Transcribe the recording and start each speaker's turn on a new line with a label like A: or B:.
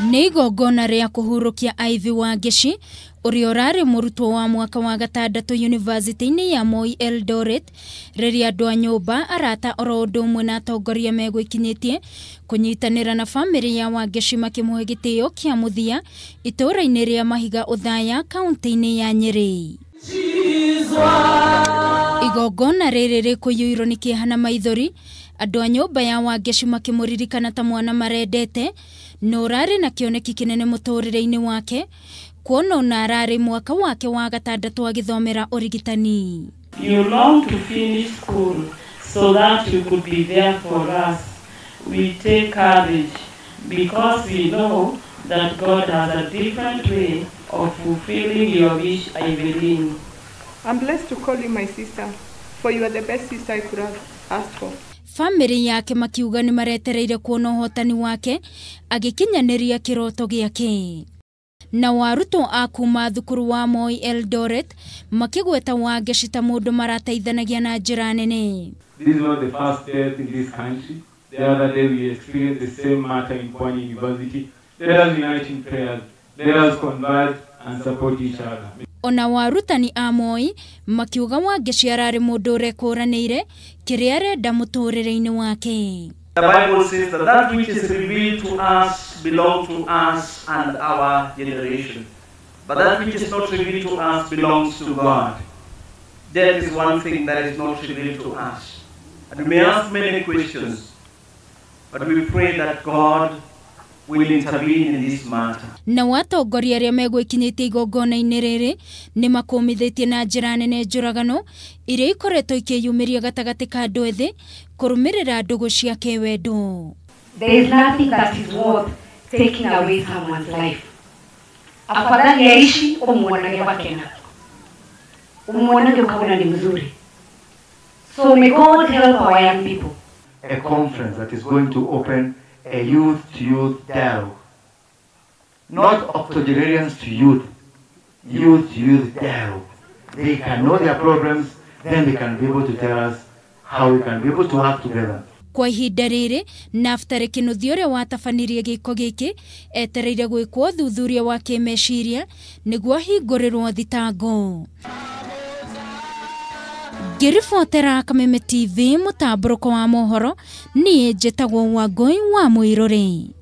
A: Nĩ igongona rĩa kũhurũkia Ivy Wangeshi ũrĩa ũrarĩ mũrutwo wa mwaka wa gatandatũ University-inĩ ya Moi Eldoret rĩrĩa andũ a nyũmba arata oro ũndũ ũmwe na atongoria megwĩkinyĩtie kũnyitanĩra na bamĩrĩ ya Wangeshi makĩmũhe gĩtĩo kĩa mũthia itũũra-inĩ rĩa Mahiga Uthaya kaunti-inĩ ya Nyeri. Igongona rĩrĩ rĩkũiyũirwo nĩ kĩeha na maithori, andũ a nyũmba ya Wangeshi makĩmũririkana ta mwana marendete no ũrarĩ na kĩoneki kĩnene mũtũrĩre-inĩ wake kuona ona ararĩ mwaka wake wa gatandatũ agĩthomera ũrigitani.
B: You long to finish school so that you could be there for us. We take courage because we know that God has a different way of fulfilling your wish, Evelyn.
C: I'm blessed to call you my sister, for you are the best sister I could have asked for.
A: Family yake makiuga nĩ maretereire kuona ũhotani wake agĩkinyanĩria kĩroto gĩake. Na warutwo a kuma thukuru wa Moi Eldoret makĩgweta Wangeshi ta mũndũ marateithanagia na njĩra nene.
D: This is not the first death in this country. The other day we experienced the same matter in Pwani University. Let us unite in prayers. Let us converge and support each other.
A: Ona warutani a Moi makiuga Wangeshi ararĩ mũndũ ũrekũranĩire kĩrĩa arenda mũtũrĩre-inĩ wake.
E: The Bible says that that which is revealed to us belongs to us and our generation. But that which is not revealed to us belongs to God. Death is one thing that is not revealed to us. And we may ask many questions, but we pray that God will intervene in this matter.
A: Na watongoria arĩa megwĩkinyĩtie igongona-inĩ rĩrĩ nĩ makũmithĩtie na njĩra nene njũragano iria ikoretwo ikĩyumĩria gatagatĩ ka andũ ethĩ kũrũmĩrĩra ndũgũ cia kĩwendo.
F: There is nothing that is worth taking away someone's life. Afadhali aishi umwonage wakena. Umwonage ukaona ni mzuri. So may God help our young people.
G: A conference that is going to open a youth-to-youth dialogue. Not octogenarians to youth, youth-to-youth dialogue. They can know their problems, then they can be able to tell us how we can be able to work together.
A: Kwa ihinda rĩrĩ, Naftali Kinuthia ũrĩa watabanirie gĩko gĩkĩ etereire gwĩkwo ũthuthuria wa kĩmeciria nĩguo ahingũrĩrwo thitango. Ngĩribotera Kameme TV mũtambũrũko wa mohoro niĩ njĩtagwo Wangũi wa Mũirũrĩ.